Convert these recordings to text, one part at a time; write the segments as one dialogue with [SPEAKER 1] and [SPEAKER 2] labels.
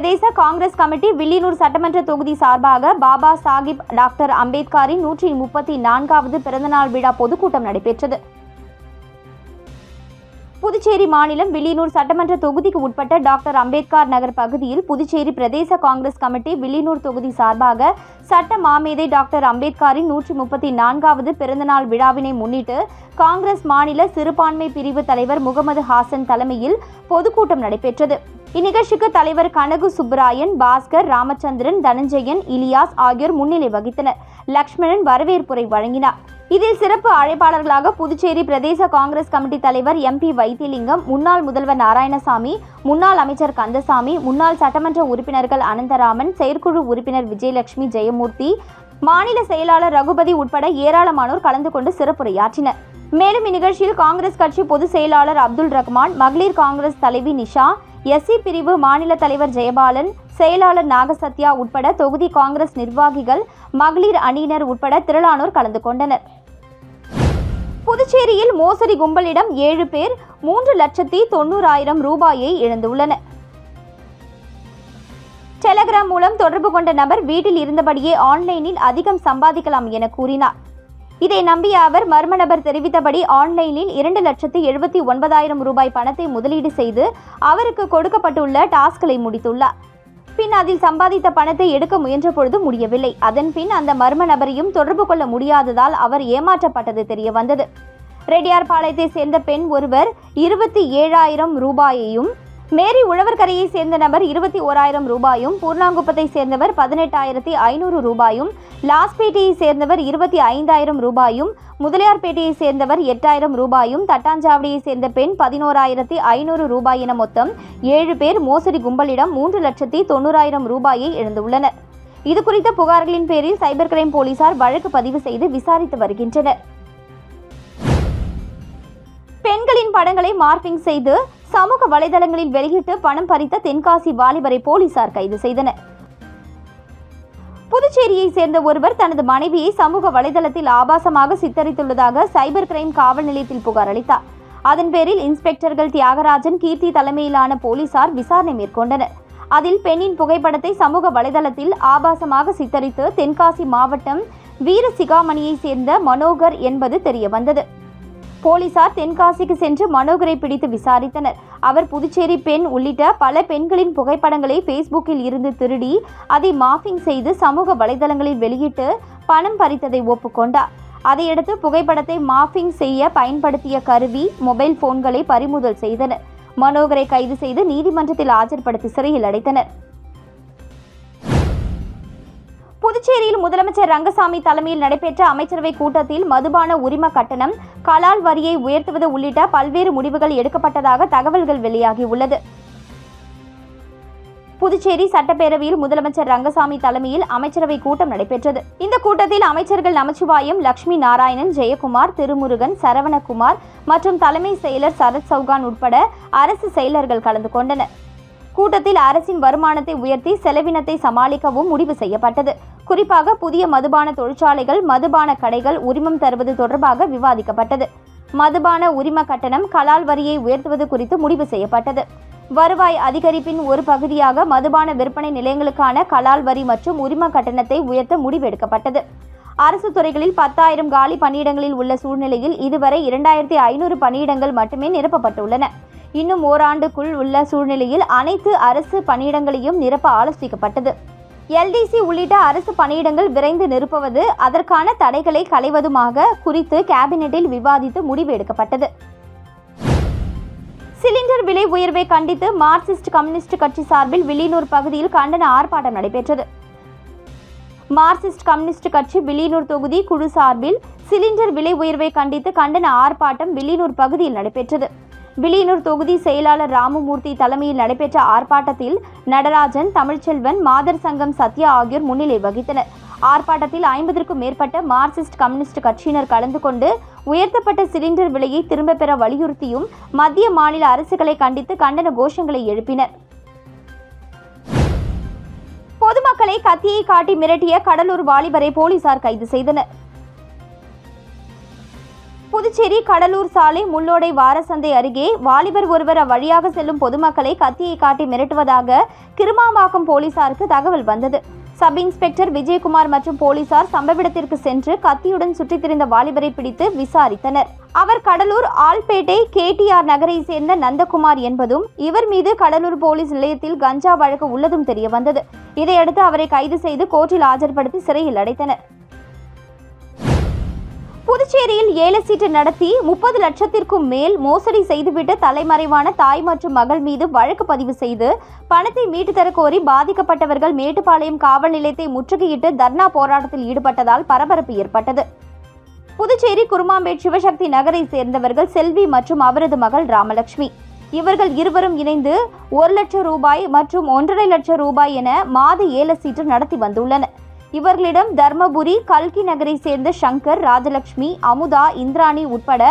[SPEAKER 1] பிரதேச Congress committee Villianur சட்டமன்ற தொகுதி சார்பாக பாபா சாஹிப் டாக்டர் அம்பேத்கரின் 134வது பிறந்தநாள் விழா பொதுக்கூட்டம் நடைபெற்றது. புதுச்சேரி மாநிலம் வில்லியனூர் சட்டமன்ற தொகுதிக்கு உட்பட்ட டாக்டர் அம்பேத்கர் நகர் பகுதியில் புதுச்சேரி பிரதேச காங்கிரஸ் கமிட்டி வில்லியனூர் தொகுதி சார்பாக சட்ட மாமேதை டாக்டர் அம்பேத்கரின் 134வது பிறந்தநாள் விழாவினை முன்னிட்டு காங்கிரஸ் மாநில சிறுபான்மை பிரிவு தலைவர் முகமது ஹாசன் தலைமையில் பொதுக்கூட்டம் நடைபெற்றது. இந்நிகழ்ச்சிக்கு தலைவர் கனகு சுப்பராயன், பாஸ்கர், ராமச்சந்திரன், தனஞ்சயன், இலியாஸ் ஆகியோர் முன்னிலை வகித்தனர். லக்ஷ்மணன் வரவேற்புரை வழங்கினார். இதில் சிறப்பு அழைப்பாளர்களாக புதுச்சேரி பிரதேச காங்கிரஸ் கமிட்டி தலைவர் MP வைத்திலிங்கம், முன்னாள் முதல்வர் நாராயணசாமி, முன்னாள் அமைச்சர் கந்தசாமி, முன்னாள் சட்டமன்ற உறுப்பினர்கள் அனந்தராமன், செயற்குழு உறுப்பினர் விஜயலட்சுமி, ஜெயமூர்த்தி, மாநில செயலாளர் ரகுபதி உட்பட ஏராளமானோர் கலந்து கொண்டு சிறப்புரையாற்றினர். மேலும் இந்நிகழ்ச்சியில் காங்கிரஸ் கட்சி பொதுச் செயலாளர் அப்துல் ரஹ்மான், மகளிர் காங்கிரஸ் தலைவி நிஷா, SC பிரிவு மாநில தலைவர் ஜெயபாலன், செயலாளர் நாகசத்யா உட்பட தொகுதி காங்கிரஸ் நிர்வாகிகள், மகளிர் அணியினர் உட்பட திரளானோர் கலந்து கொண்டனர். புதுச்சேரியில் மோசடி கும்பலிடம் 7 பேர் 3,90,000 ரூபாயை இழந்துள்ளனர். டெலகிராம் மூலம் தொடர்பு கொண்ட நபர் வீட்டில் இருந்தபடியே ஆன்லைனில் அதிகம் சம்பாதிக்கலாம் என கூறினார். இதை நம்பிய அவர் மர்ம நபர் தெரிவித்தபடி ஆன்லைனில் 2,79,000 ரூபாய் பணத்தை முதலீடு செய்து அவருக்கு கொடுக்கப்பட்டுள்ள டாஸ்களை முடித்துள்ளார். பின் அதில் சம்பாதித்த பணத்தை எடுக்க முயன்ற பொழுது முடியவில்லை. அதன் பின் அந்த மர்ம நபரையும் தொடர்பு கொள்ள முடியாததால் அவர் ஏமாற்றப்பட்டது தெரிய வந்தது. ரெட்டியார்பாளையத்தை சேர்ந்த பெண் ஒருவர் 27,000 ரூபாயையும், மேரி உழவர்கரையை சேர்ந்த நபர் 21,000 ரூபாயும், பூர்ணாங்குப்பத்தை சேர்ந்தவர் 18,500 ரூபாயும், லாஸ்பேட்டையை சேர்ந்தவர் 25,000 ரூபாயும், முதலியார்பேட்டையை சேர்ந்தவர் 8,000 ரூபாயும், தட்டாஞ்சாவடியை சேர்ந்த பெண் 11,500 ரூபாய் என மொத்தம் 7 பேர் மோசடி கும்பலிடம் 3,90,000 ரூபாயை இழந்துள்ளனர். இதுகுறித்த புகார்களின் பேரில் சைபர் கிரைம் போலீசார் வழக்கு பதிவு செய்து விசாரித்து வருகின்றனர். பெண்களின் படங்களை மார்பிங் செய்து சமூக வலைதளங்களில் வெளியிட்டு பணம் பறித்த தென்காசி வாலிபரை போலீசார் கைது செய்தனர். புதுச்சேரியை சேர்ந்த ஒருவர் தனது மனைவியை சமூக வலைதளத்தில் ஆபாசமாக சித்தரித்துள்ளதாக சைபர் கிரைம் காவல் நிலையத்தில் புகார் அளித்தார். அதன் பேரில் இன்ஸ்பெக்டர்கள் தியாகராஜன், கீர்த்தி தலைமையிலான போலீசார் விசாரணை மேற்கொண்டனர். அதில் பெண்ணின் புகைப்படத்தை சமூக வலைதளத்தில் ஆபாசமாக சித்தரித்து தென்காசி மாவட்டம் வீரசிகாமணியை சேர்ந்த மனோகர் என்பது தெரியவந்தது. போலீசார் தென்காசிக்கு சென்று மனோகரை பிடித்து விசாரித்தனர். அவர் புதுச்சேரி பெண் உள்ளிட்ட பல பெண்களின் புகைப்படங்களை ஃபேஸ்புக்கில் இருந்து திருடி அதை மார்பிங் செய்து சமூக வலைதளங்களில் வெளியிட்டு பணம் பறித்ததை ஒப்புக்கொண்டார். அதையடுத்து புகைப்படத்தை மார்பிங் செய்ய பயன்படுத்திய கருவி, மொபைல் போன்களை பறிமுதல் செய்தனர். மனோகரை கைது செய்து நீதிமன்றத்தில் ஆஜர்படுத்தி சிறையில் அடைத்தனர். புதுச்சேரியில் முதலமைச்சர் ரங்கசாமி தலைமையில் நடைபெற்ற அமைச்சரவை கூட்டத்தில் மதுபான உரிம கட்டணம், கலால் வரியை உயர்த்துவது உள்ளிட்ட பல்வேறு முடிவுகள் எடுக்கப்பட்டதாக தகவல்கள் வெளியாகியுள்ளது. புதுச்சேரி சட்டப்பேரவையில் முதலமைச்சர் ரங்கசாமி தலைமையில் அமைச்சரவை கூட்டம் நடைபெற்றது. இந்த கூட்டத்தில் அமைச்சர்கள் நமச்சிவாயம், லட்சுமி நாராயணன், ஜெயக்குமார், திருமுருகன், சரவணகுமார் மற்றும் தலைமை செயலர் சரத் சௌகான் உட்பட அரசு செயலர்கள் கலந்து கொண்டனர். கூட்டத்தில் அரசின் வருமானத்தை உயர்த்தி செலவினத்தை சமாளிக்கவும் முடிவு செய்யப்பட்டது. குறிப்பாக புதிய மதுபான தொழிற்சாலைகள், மதுபான கடைகள் உரிமம் தருவது தொடர்பாக விவாதிக்கப்பட்டது. மதுபான உரிம கட்டணம், கலால் வரியை உயர்த்துவது குறித்து முடிவு செய்யப்பட்டது. வருவாய் அதிகரிப்பின் ஒரு பகுதியாக மதுபான விற்பனை நிலையங்களுக்கான கலால் வரி மற்றும் உரிம கட்டணத்தை உயர்த்த முடிவெடுக்கப்பட்டது. அரசு துறைகளில் 10,000 காலி பணியிடங்களில் உள்ள சூழ்நிலையில் இதுவரை 2,500 பணியிடங்கள் மட்டுமே நிரப்பப்பட்டுள்ளன. இன்னும் ஓராண்டுக்குள் உள்ள சூழ்நிலையில் அனைத்து அரசு பணியிடங்களையும் நிரப்ப ஆலோசிக்கப்பட்டது. LDC உள்ளிட்ட அரசு பணியிடங்கள் விரைந்து நிரப்புவது, அதற்கான தடைகளை களைவதுமாக குறித்து கேபினெட்டில் விவாதித்து முடிவு எடுக்கப்பட்டது. சிலிண்டர் விலை உயர்வை கண்டித்து மார்க்சிஸ்ட் கம்யூனிஸ்ட் கட்சி சார்பில் வில்லியனூர் பகுதியில் கண்டன ஆர்ப்பாட்டம் நடைபெற்றது. மார்க்சிஸ்ட் கம்யூனிஸ்ட் கட்சி வில்லியனூர் தொகுதி குழு சார்பில் சிலிண்டர் விலை உயர்வை கண்டித்து கண்டன ஆர்ப்பாட்டம் வில்லியனூர் பகுதியில் நடைபெற்றது. வில்லியனூர் தொகுதி செயலாளர் ராமமூர்த்தி தலைமையில் நடைபெற்ற ஆர்ப்பாட்டத்தில் நடராஜன், தமிழ்ச்செல்வன், மாதர் சங்கம் சத்யா ஆகியோர் முன்னிலை வகித்தனர். ஆர்ப்பாட்டத்தில் 50க்கும் மேற்பட்ட மார்க்சிஸ்ட் கம்யூனிஸ்ட் கட்சியினர் கலந்து கொண்டு உயர்த்தப்பட்ட சிலிண்டர் விலையை திரும்ப பெற வலியுறுத்தியும் மத்திய மாநில அரசுகளை கண்டித்து கண்டன கோஷங்களை எழுப்பினர். பொதுமக்களை கத்தியை காட்டி மிரட்டிய கடலூர் வாலிபரை போலீசார் கைது செய்தனர். புதுச்சேரி கடலூர் சாலை முள்ளோடை வாரசந்தை அருகே வாலிபர் ஒருவர் அவ்வழியாக செல்லும் பொதுமக்களை கத்தியை காட்டி மிரட்டுவதாக கிருமாம்பாக்கம் போலீசாருக்கு தகவல் வந்தது. சப் இன்ஸ்பெக்டர் விஜயகுமார் மற்றும் போலீசார் சம்பவ இடத்திற்கு சென்று கத்தியுடன் சுற்றித் திரிந்த வாலிபரை பிடித்து விசாரித்தனர். அவர் கடலூர் ஆல்பேட்டை KTR நகரை சேர்ந்த நந்தகுமார் என்பதும் இவர் மீது கடலூர் போலீஸ் நிலையத்தில் கஞ்சா வழக்கு உள்ளதும் தெரியவந்தது. இதையடுத்து அவரை கைது செய்து கோர்ட்டில் ஆஜர்படுத்தி சிறையில் அடைத்தனர். புதுச்சேரியில் ஏல சீட்டு நடத்தி 30 லட்சத்திற்கும் மேல் மோசடி செய்துவிட்டு தலைமறைவான தாய் மற்றும் மகள் மீது வழக்கு பதிவு செய்து பணத்தை மீட்டு தர கோரி பாதிக்கப்பட்டவர்கள் மேட்டுப்பாளையம் காவல் நிலையத்தை முற்றுகையிட்டு தர்ணா போராட்டத்தில் ஈடுபட்டதால் பரபரப்பு ஏற்பட்டது. புதுச்சேரி குருமாம்பேட் சிவசக்தி நகரை சேர்ந்தவர்கள் செல்வி மற்றும் அவரது மகள் ராமலட்சுமி. இவர்கள் இருவரும் இணைந்து 1 லட்சம் ரூபாய் மற்றும் 1.5 லட்சம் ரூபாய் என மாத ஏல சீட்டு நடத்தி வந்துள்ளனர். இவர்களிடம் தர்மபுரி கல்கி நகரை சேர்ந்த சங்கர், ராஜலட்சுமி, அமுதா, இந்திராணி உட்பட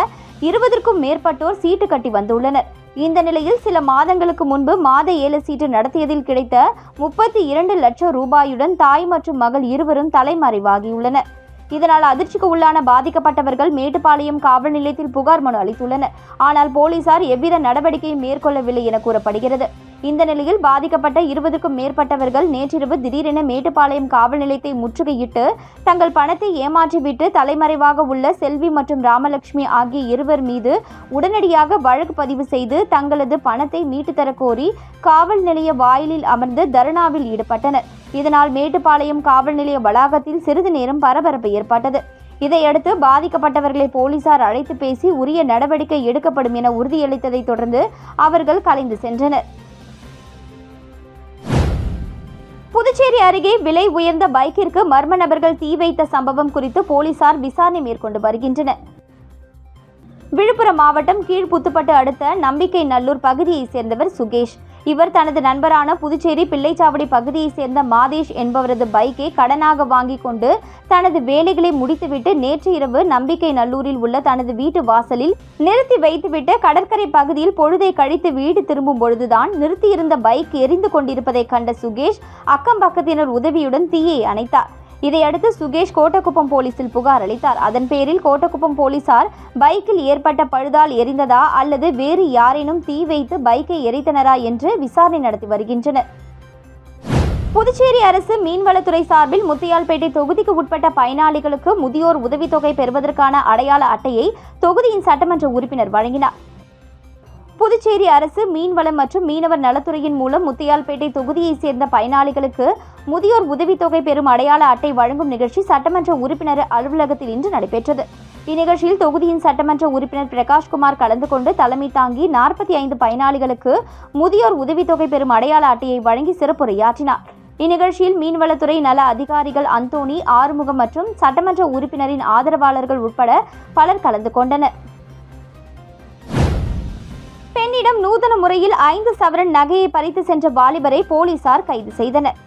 [SPEAKER 1] 20க்கும் மேற்பட்டோர் சீட்டு கட்டி வந்துள்ளனர். இந்த நிலையில் சில மாதங்களுக்கு முன்பு மாத ஏல சீட்டு நடத்தியதில் கிடைத்த 32 லட்சம் ரூபாயுடன் தாய் மற்றும் மகள் இருவரும் தலைமறைவாகியுள்ளனர். இதனால் அதிர்ச்சிக்கு உள்ளான பாதிக்கப்பட்டவர்கள் மேட்டுப்பாளையம் காவல் நிலையத்தில் புகார் மனு அளித்துள்ளனர். ஆனால் போலீசார் எவ்வித நடவடிக்கையும் மேற்கொள்ளவில்லை என கூறப்படுகிறது. இந்த நிலையில் பாதிக்கப்பட்ட 20க்கும் மேற்பட்டவர்கள் நேற்றிரவு திடீரென மேட்டுப்பாளையம் காவல் நிலையத்தை முற்றுகையிட்டு தங்கள் பணத்தை ஏமாற்றிவிட்டு தலைமறைவாக உள்ள செல்வி மற்றும் ராமலட்சுமி ஆகிய இருவர் மீது உடனடியாக வழக்கு பதிவு செய்து தங்களது பணத்தை மீட்டு தர கோரி காவல் நிலைய வாயிலில் அமர்ந்து தர்ணாவில் ஈடுபட்டனர். இதனால் மேட்டுப்பாளையம் காவல் நிலைய வளாகத்தில் சிறிது நேரம் பரபரப்பு ஏற்பட்டது. இதையடுத்து பாதிக்கப்பட்டவர்களை போலீசார் அழைத்து பேசி உரிய நடவடிக்கை எடுக்கப்படும் என உறுதியளித்ததை தொடர்ந்து அவர்கள் கலைந்து சென்றனர். புதுச்சேரி அருகே விலை உயர்ந்த பைக்கிற்கு மர்ம நபர்கள் தீ வைத்த சம்பவம் குறித்து போலீசார் விசாரணை மேற்கொண்டு வருகின்றனர். விழுப்புரம் மாவட்டம் கீழ்புத்துப்பட்டு அடுத்த நம்பிக்கை நல்லூர் பகுதியைச் சேர்ந்தவர் சுகேஷ். இவர் தனது நண்பரான புதுச்சேரி பிள்ளைச்சாவடி பகுதியைச் சேர்ந்த மாதேஷ் என்பவரது பைக்கை கடனாக வாங்கிக் கொண்டு தனது வேலைகளை முடித்துவிட்டு நேற்று இரவு நம்பிக்கை நல்லூரில் உள்ள தனது வீட்டு வாசலில் நிறுத்தி வைத்துவிட்டு கடற்கரை பகுதியில் பொழுதை கழித்து வீடு திரும்பும் பொழுதுதான் நிறுத்தியிருந்த பைக் எரிந்து கொண்டிருப்பதை கண்ட சுகேஷ் அக்கம் பக்கத்தினர் உதவியுடன் தீயை அணைத்தார். இதையடுத்து சுகேஷ் கோட்டக்குப்பம் போலீசில் புகார் அளித்தார். அதன் பேரில் கோட்டக்குப்பம் போலீசார் பைக்கில் ஏற்பட்ட பழுதால் எரிந்ததா அல்லது வேறு யாரேனும் தீ வைத்து பைக்கை எரித்தனரா என்று விசாரணை நடத்தி வருகின்றனர். புதுச்சேரி அரசு மீன்வளத்துறை சார்பில் முத்தியால்பேட்டை தொகுதிக்கு உட்பட்ட பயனாளிகளுக்கு முதியோர் உதவித்தொகை பெறுவதற்கான அடையாள அட்டையை தொகுதியின் சட்டமன்ற உறுப்பினர் வழங்கினார். புதுச்சேரி அரசு மீன்வளம் மற்றும் மீனவர் நலத்துறையின் மூலம் முத்தியால்பேட்டை தொகுதியைச் சேர்ந்த பயனாளிகளுக்கு முதியோர் உதவித்தொகை பெறும் அடையாள அட்டை வழங்கும் நிகழ்ச்சி சட்டமன்ற உறுப்பினர் அலுவலகத்தில் இன்று நடைபெற்றது. இந்நிகழ்ச்சியில் தொகுதியின் சட்டமன்ற உறுப்பினர் பிரகாஷ்குமார் கலந்து கொண்டு தலைமை தாங்கி 45 பயனாளிகளுக்கு முதியோர் உதவித்தொகை பெறும் அடையாள அட்டையை வழங்கி சிறப்புரையாற்றினார். இந்நிகழ்ச்சியில் மீன்வளத்துறை நல அதிகாரிகள் அந்தோணி, ஆறுமுகம் மற்றும் சட்டமன்ற உறுப்பினரின் ஆதரவாளர்கள் உட்பட பலர் கலந்து கொண்டனர். பெண்ணிடம் நூதன முறையில் 5 சவரன் நகையை பறித்து சென்ற வாலிபரை போலீசார் கைது செய்தனர்.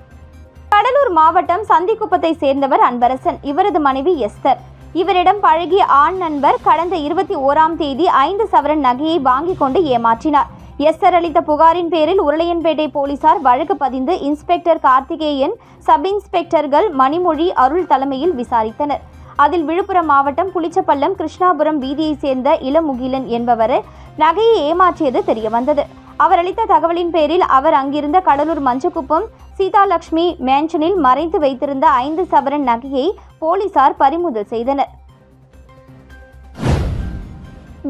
[SPEAKER 1] கடலூர் மாவட்டம் சந்திக்குப்பத்தை சேர்ந்தவர் அன்பரசன். இவரது மனைவி எஸ்தர். இவரிடம் பழகிய ஆண் நண்பர் கடந்த 21ஆம் தேதி 5 சவரன் நகையை வாங்கிக் கொண்டு ஏமாற்றினார். எஸ்தர் அளித்த புகாரின் பேரில் உருளையன்பேட்டை போலீசார் வழக்கு பதிந்து இன்ஸ்பெக்டர் கார்த்திகேயன், சப் இன்ஸ்பெக்டர்கள் மணிமொழி, அருள் தலைமையில் விசாரித்தனர். அதில் விழுப்புரம் மாவட்டம் புளிச்சப்பள்ளம் கிருஷ்ணாபுரம் வீதியைச் சேர்ந்த இளமுகிலன் என்பவர் நகையை ஏமாற்றியது தெரியவந்தது. அவர் அளித்த தகவலின் பேரில் அவர் அங்கிருந்த கடலூர் மஞ்சக்குப்பம் சீதாலட்சுமி மேன்ஷனில் மறைத்து வைத்திருந்த 5 சவரன் நகையை போலீசார் பறிமுதல் செய்தனர்.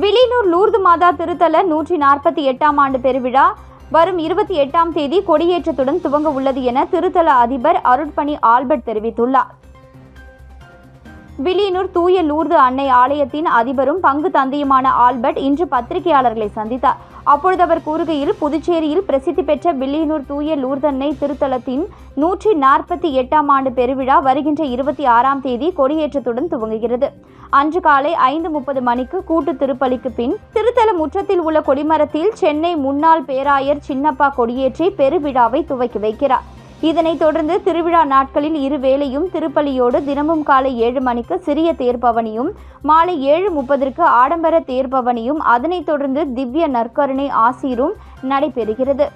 [SPEAKER 1] வில்லியனூர் லூர்து மாதா திருத்தல 148ஆம் ஆண்டு பெருவிழா வரும் 28ஆம் தேதி கொடியேற்றத்துடன் துவங்க உள்ளது என திருத்தல அதிபர் அருட்பணி ஆல்பர்ட் தெரிவித்துள்ளார். வில்லியனூர் தூய லூர்து அன்னை ஆலயத்தின் அதிபரும் பங்கு தந்தையுமான ஆல்பர்ட் இன்று பத்திரிகையாளர்களை சந்தித்தார். அப்பொழுது அவர் கூறுகையில், புதுச்சேரியில் பிரசித்தி பெற்ற வில்லியனூர் தூய லூர்து அன்னை திருத்தலத்தின் 148ஆம் ஆண்டு பெருவிழா வருகின்ற 26ஆம் தேதி கொடியேற்றத்துடன் துவங்குகிறது. அன்று காலை 5:30 மணிக்கு கூட்டு திருப்பலிக்கு பின் திருத்தல முற்றத்தில் உள்ள கொடிமரத்தில் சென்னை முன்னாள் பேராயர் சின்னப்பா கொடியேற்றி பெருவிழாவை துவக்கி வைக்கிறார். இதனைத் தொடர்ந்து திருவிழா நாட்களில் இருவேளையும் திருப்பலியோடு தினமும் காலை 7 மணிக்கு சிறிய தேர்பவனியும், மாலை 7:30க்கு ஆடம்பர தேர்பவனியும், அதனைத் தொடர்ந்து திவ்ய நற்கருணை ஆசீரும் நடைபெறுகிறது.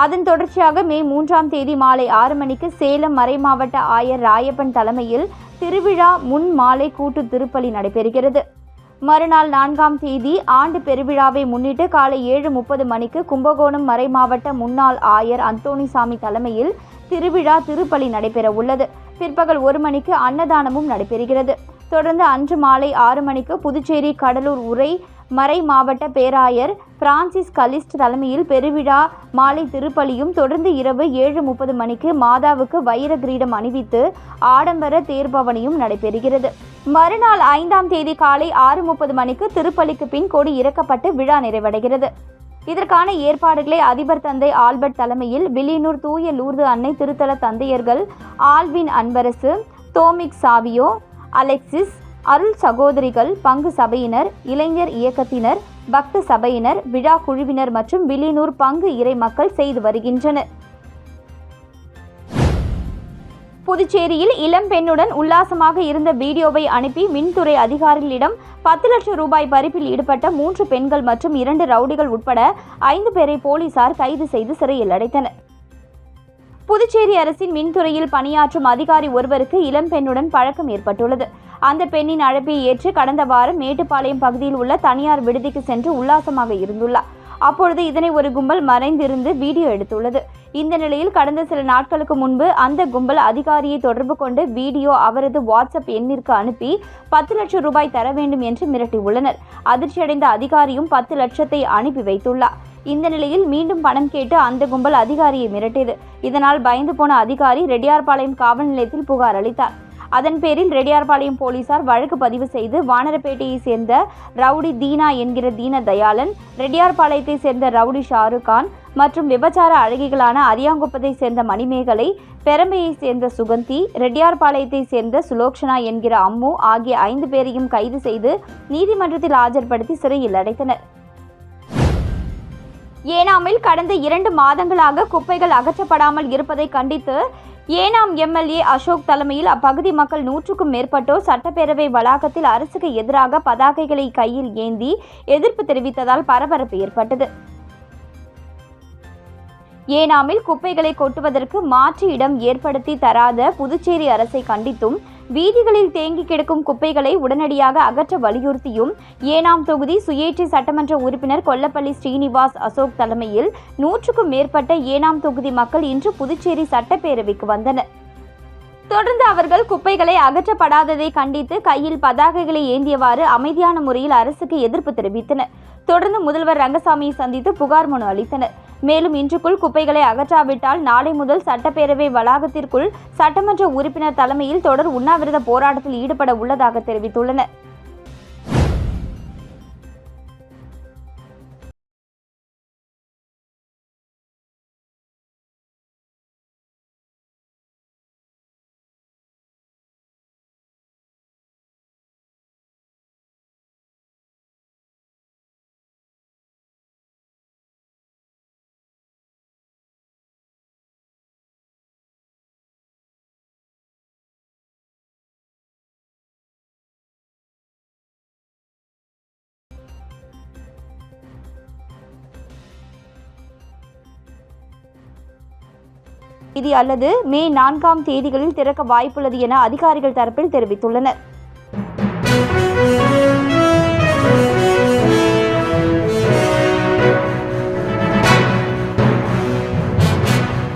[SPEAKER 1] அதன் தொடர்ச்சியாக மே 3ஆம் தேதி மாலை 6 மணிக்கு சேலம் மறைமாவட்ட ஆயர் ராயப்பன் தலைமையில் திருவிழா முன் மாலை கூட்டு திருப்பலி நடைபெறுகிறது. மறுநாள் 4ஆம் தேதி ஆண்டு பெருவிழாவை முன்னிட்டு காலை 7:30 மணிக்கு கும்பகோணம் மறைமாவட்ட முன்னாள் ஆயர் அந்தோணிசாமி தலைமையில் திருவிழா திருப்பலி நடைபெற உள்ளது. பிற்பகல் 1 மணிக்கு அன்னதானமும் நடைபெறுகிறது. தொடர்ந்து அன்று மாலை 6 மணிக்கு புதுச்சேரி கடலூர் உரை மறை மாவட்ட பேராயர் பிரான்சிஸ் கலிஸ்ட் தலைமையில் பெருவிழா மாலை திருப்பலியும், தொடர்ந்து இரவு 7:30 மணிக்கு மாதாவுக்கு வைர கிரீடம் அணிவித்து ஆடம்பர தேர்பவனியும் நடைபெறுகிறது. மறுநாள் 5ஆம் தேதி காலை 6:30 மணிக்கு திருப்பலிக்கு பின் கொடி இறக்கப்பட்டு விழா நிறைவடைகிறது. இதற்கான ஏற்பாடுகளை அதிபர் தந்தை ஆல்பர்ட் தலைமையில் வில்லியனூர் தூய லூர்து அன்னை திருத்தல தந்தையர்கள் ஆல்வின் அன்பரசு, தோமிக் சாவியோ, அலெக்சிஸ், அருள் சகோதரிகள், பங்கு சபையினர், இளைஞர் இயக்கத்தினர், பக்த சபையினர், விழா குழுவினர் மற்றும் வில்லியனூர் பங்கு இறை மக்கள் செய்து வருகின்றனர். புதுச்சேரியில் இளம் பெண்ணுடன் உல்லாசமாக இருந்த வீடியோவை அனுப்பி மின்துறை அதிகாரிகளிடம் 10 லட்சம் ரூபாய் பறிப்பில் ஈடுபட்ட 3 பெண்கள் மற்றும் 2 ரவுடிகள் உட்பட 5 பேரை போலீசார் கைது செய்து சிறையில் அடைத்தனர். புதுச்சேரி அரசின் மின்துறையில் பணியாற்றும் அதிகாரி ஒருவருக்கு இளம் பெண்ணுடன் பழக்கம் ஏற்பட்டுள்ளது. அந்த பெண்ணின் அழைப்பை ஏற்று கடந்த வாரம் மேட்டுப்பாளையம் பகுதியில் உள்ள தனியார் விடுதிக்கு சென்று உல்லாசமாக இருந்துள்ளார். அப்பொழுது இதனை ஒரு கும்பல் மறைந்திருந்து வீடியோ எடுத்துள்ளது. இந்த நிலையில் கடந்த சில நாட்களுக்கு முன்பு அந்த கும்பல் அதிகாரியை தொடர்பு கொண்டு வீடியோ அவரது வாட்ஸ்அப் எண்ணிற்கு அனுப்பி 10 லட்சம் ரூபாய் தர வேண்டும் என்று மிரட்டியுள்ளனர். அதிர்ச்சியடைந்த அதிகாரியும் 10 லட்சத்தை அனுப்பி வைத்துள்ளார். இந்த நிலையில் மீண்டும் பணம் கேட்டு அந்த கும்பல் அதிகாரியை மிரட்டியது. இதனால் பயந்து போன அதிகாரி ரெட்டியார்பாளையம் காவல் நிலையத்தில் புகார் அளித்தார். அதன் பேரில் ரெட்டியார்பாளையம் போலீசார் வழக்கு பதிவு செய்து வானரப்பேட்டையை சேர்ந்த ரவுடி தீனா என்கிற தீன தயாளன், ரெட்டியார்பாளையத்தை சேர்ந்த ரவுடி ஷாருக்கான் மற்றும் விபச்சார அழகிகளான அரியாங்குப்பத்தை சேர்ந்த மணிமேகலை, பெரம்பையை சேர்ந்த சுகந்தி, ரெட்டியார்பாளையத்தை சேர்ந்த சுலோக்ஷனா என்கிற அம்மு ஆகிய 5 பேரையும் கைது செய்து நீதிமன்றத்தில் ஆஜர்படுத்தி சிறையில் அடைத்தனர். ஏனாமில் கடந்த 2 மாதங்களாக குப்பைகள் அகற்றப்படாமல் இருப்பதை கண்டித்து ஏனாம் எம்எல்ஏ அசோக் தலைமையில் அப்பகுதி மக்கள் 100க்கும் மேற்பட்டோர் சட்டப்பேரவை வளாகத்தில் அரசுக்கு எதிராக பதாகைகளை கையில் ஏந்தி எதிர்ப்பு தெரிவித்ததால் பரபரப்பு ஏற்பட்டது. ஏனாமில் குப்பைகளை கொட்டுவதற்கு மாற்று இடம் ஏற்படுத்தி தராத புதுச்சேரி அரசை கண்டித்தும், வீதிகளில் தேங்கி கிடக்கும் குப்பைகளை உடனடியாக அகற்ற வலியுறுத்தியும் ஏனாம் தொகுதி சுயேட்சை சட்டமன்ற உறுப்பினர் கொல்லப்பள்ளி ஸ்ரீனிவாஸ் அசோக் தலைமையில் 100க்கும் மேற்பட்ட ஏனாம் தொகுதி மக்கள் இன்று புதுச்சேரி சட்டப்பேரவைக்கு வந்தனர். தொடர்ந்து அவர்கள் குப்பைகளை அகற்றப்படாததை கண்டித்து கையில் பதாகைகளை ஏந்தியவாறு அமைதியான முறையில் அரசுக்கு எதிர்ப்பு தெரிவித்தனர். தொடர்ந்து முதல்வர் ரங்கசாமியை சந்தித்து புகார் மனு அளித்தனர். மேலும் இன்றுக்குள் குப்பைகளை அகற்றாவிட்டால் நாளை முதல் சட்டப்பேரவை வளாகத்திற்குள் சட்டமன்ற உறுப்பினர் தலைமையில் தொடர் உண்ணாவிரத போராட்டத்தில் ஈடுபட உள்ளதாக தெரிவித்துள்ளனர். இது அல்லது மே 4ஆம் தேதிகளில் திறக்க வாய்ப்புள்ளது என அதிகாரிகள் தரப்பில் தெரிவித்துள்ளனர்.